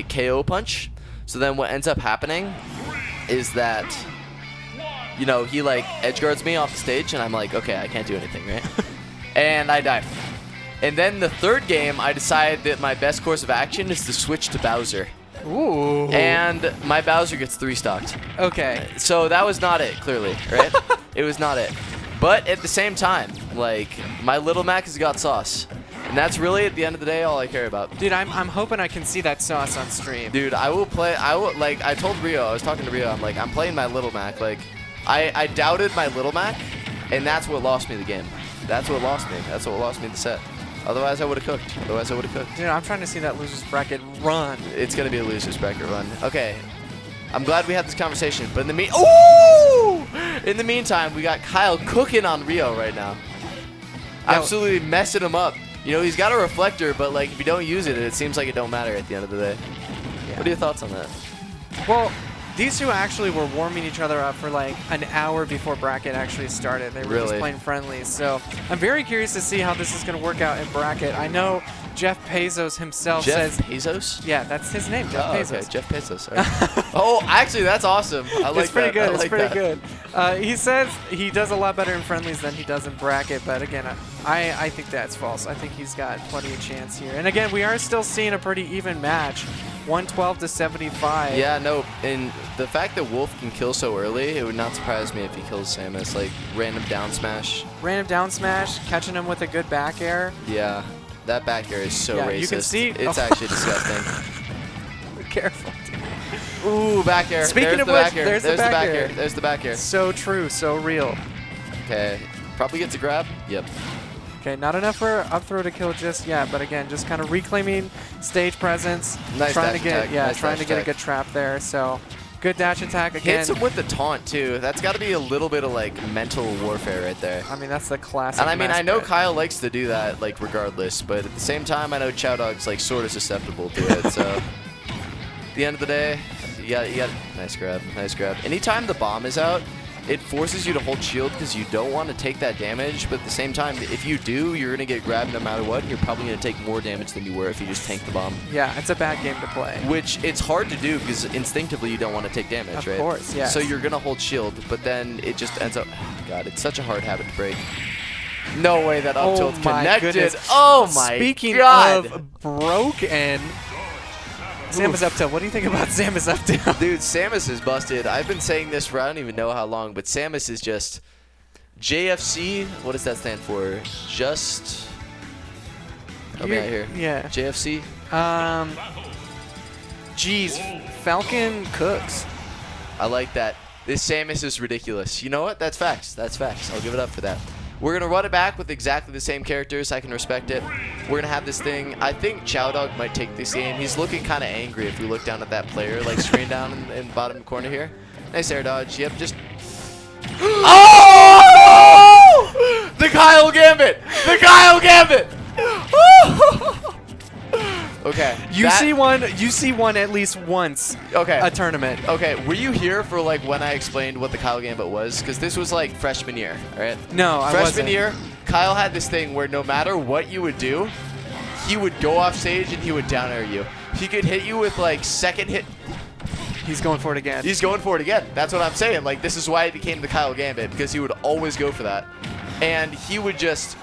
KO punch. So then what ends up happening is that, you know, he like edge guards me off the stage, and I'm like, okay, I can't do anything, right? And I die. And then the third game, I decide that my best course of action is to switch to Bowser. Ooh. And my Bowser gets 3-stocked. Okay. So that was not it, clearly, right? It was not it. But at the same time, like, my Little Mac has got sauce. And that's really, at the end of the day, all I care about. Dude, I'm hoping I can see that sauce on stream. Dude, I will, like, I told Rio, I was talking to Rio, I'm like, I'm playing my Little Mac. Like, I doubted my Little Mac, and that's what lost me the game. That's what lost me. That's what lost me the set. Otherwise, I would have cooked. Otherwise, I would have cooked. Dude, I'm trying to see that loser's bracket run. It's going to be a loser's bracket run. Okay. I'm glad we had this conversation, but in the meantime, we got Kyle cooking on Rio right now. Absolutely messing him up. You know, he's got a reflector, but like if you don't use it, it seems like it don't matter at the end of the day. Yeah. What are your thoughts on that? Well, these two actually were warming each other up for like an hour before bracket actually started. They were just playing friendlies. So I'm very curious to see how this is going to work out in bracket. I know Jeff Bezos himself says... Jeff Bezos? Yeah, that's his name, Jeff Bezos. Okay, Jeff Bezos. Right. Oh, actually, that's awesome. I like that. It's pretty good. It's pretty good. He says he does a lot better in friendlies than he does in bracket, but again, I think that's false. I think he's got plenty of chance here. And again, we are still seeing a pretty even match, 112 to 75. Yeah, no, and the fact that Wolf can kill so early, it would not surprise me if he kills Samus. Like, random down smash. Random down smash, catching him with a good back air. Yeah. That back air is so racist. You can see. It's actually disgusting. Be careful. Dude. Ooh, back air. Speaking of which, there's the back air. There's the back air. So true, so real. Okay. Probably gets a grab. Yep. Okay, not enough for up throw to kill just yet, but again, just kind of reclaiming stage presence. Nice trying dash to get, attack. yeah, nice trying to get attack. a good trap there. So good dash attack again. Hits him with the taunt too. That's got to be a little bit of like mental warfare right there. I mean, that's the classic. And I mean, I know mesprit. Kyle likes to do that, like regardless, but at the same time, I know Chowdog's like sort of susceptible to it. So at the end of the day, you got nice grab, nice grab. Anytime the bomb is out, it forces you to hold shield because you don't want to take that damage, but at the same time, if you do, you're going to get grabbed no matter what, and you're probably going to take more damage than you were if you just tank the bomb. Yeah, it's a bad game to play. Which, it's hard to do because instinctively you don't want to take damage, right? Of course, yes. So you're going to hold shield, but then it just ends up... Oh God, it's such a hard habit to break. No way that up tilt's connected. Goodness. Oh my Speaking God. of broken... Samus up tilt. What do you think about Samus up tilt? Dude, Samus is busted. I've been saying this for I don't even know how long, but Samus is just JFC. What does that stand for? Just help me out here. Yeah. JFC. Geez, Falcon cooks. I like that. This Samus is ridiculous. You know what? That's facts. That's facts. I'll give it up for that. We're going to run it back with exactly the same characters. I can respect it. We're going to have this thing. I think Chowdog might take this game. He's looking kind of angry if we look down at that player, like screen down in the bottom corner here. Nice air dodge. Yep, just... Oh! The Kyle Gambit! The Kyle Gambit! Okay. You see one at least once. Okay. A tournament. Okay, were you here for like when I explained what the Kyle Gambit was? Because this was like freshman year, right? No, I wasn't. Freshman year, Kyle had this thing where no matter what you would do, he would go off stage and he would down air you. He could hit you with like second hit. He's going for it again. He's going for it again. That's what I'm saying. Like, this is why it became the Kyle Gambit, because he would always go for that. And he would just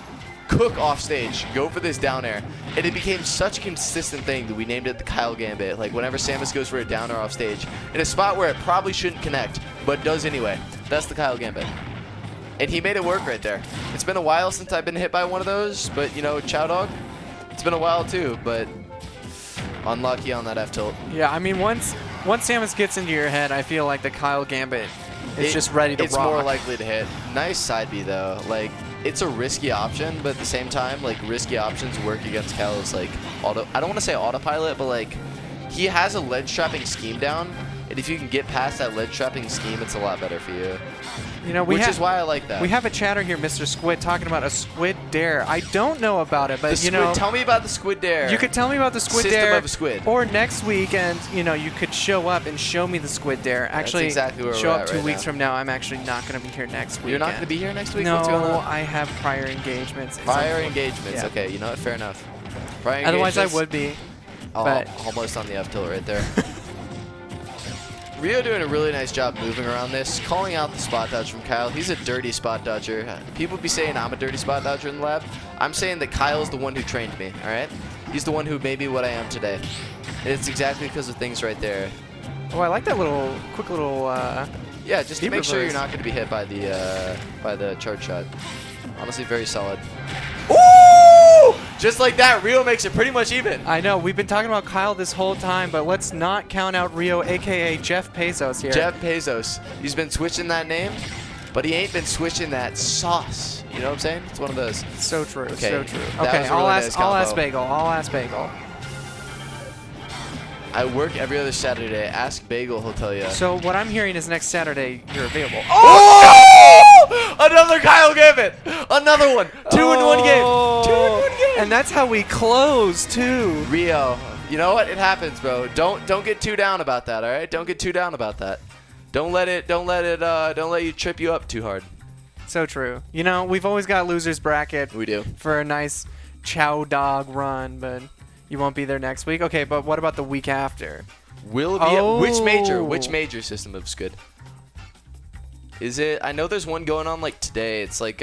cook off stage, go for this down air. And it became such a consistent thing that we named it the Kyle Gambit. Like, whenever Samus goes for a down air off stage, in a spot where it probably shouldn't connect, but does anyway. That's the Kyle Gambit. And he made it work right there. It's been a while since I've been hit by one of those, but, you know, Chowdog, it's been a while too, but unlucky on that F-tilt. Yeah, I mean, once Samus gets into your head, I feel like the Kyle Gambit is just ready to rock. It's more likely to hit. Nice side B, though. Like, it's a risky option, but at the same time, like, risky options work against Kyle's, like, auto... I don't want to say autopilot, but, like, he has a ledge trapping scheme down, and if you can get past that ledge trapping scheme, it's a lot better for you. You know, which is why I like that. We have a chatter here, Mr. Squid, talking about a squid dare. I don't know about it, but you know, tell me about the squid dare. You could tell me about the squid System dare, of a squid. Or next weekend, you know, you could show up and show me the squid dare. Actually, that's exactly where show we're up at 2 right weeks now. from now. I'm actually not going to be here next week. You're not going to be here next week? No, What's going on? I have prior engagements. Prior engagements. Yeah. Okay, you know what? Fair enough. Prior Otherwise, I engagements. would be. Oh, But almost on the up tilt right there. Rio doing a really nice job moving around this, calling out the spot dodge from Kyle. He's a dirty spot dodger. People be saying I'm a dirty spot dodger in the lab. I'm saying that Kyle's the one who trained me, all right? He's the one who made me what I am today. And it's exactly because of things right there. oh, I like that little quick little. Yeah, just to make sure you're reverse. not going to be hit by the charge shot. Honestly, very solid. Ooh! Just like that, Rio makes it pretty much even. I know we've been talking about Kyle this whole time, but let's not count out Rio, aka Jeff Pesos here. Jeff Pesos. He's been switching that name, but he ain't been switching that sauce. You know what I'm saying? It's one of those. So true. Okay, So true. that Okay, was a I'll really ask. nice I'll ask combo. Bagel. I'll ask Bagel. I work every other Saturday. Ask Bagel, he'll tell you. So what I'm hearing is next Saturday you're available. Oh! Another Kyle Gambit! Another one! 2 in 1 game! 2 in 1 game! And that's how we close too. Rio, you know what? It happens, bro. Don't get too down about that, all right? Don't get too down about that. Don't let you trip you up too hard. So true. You know, we've always got losers bracket We do. for a nice chow dog run, but you won't be there next week. Okay, but what about the week after? Will it be which major? Oh. Which major system moves good? Is it? I know there's one going on like today. It's like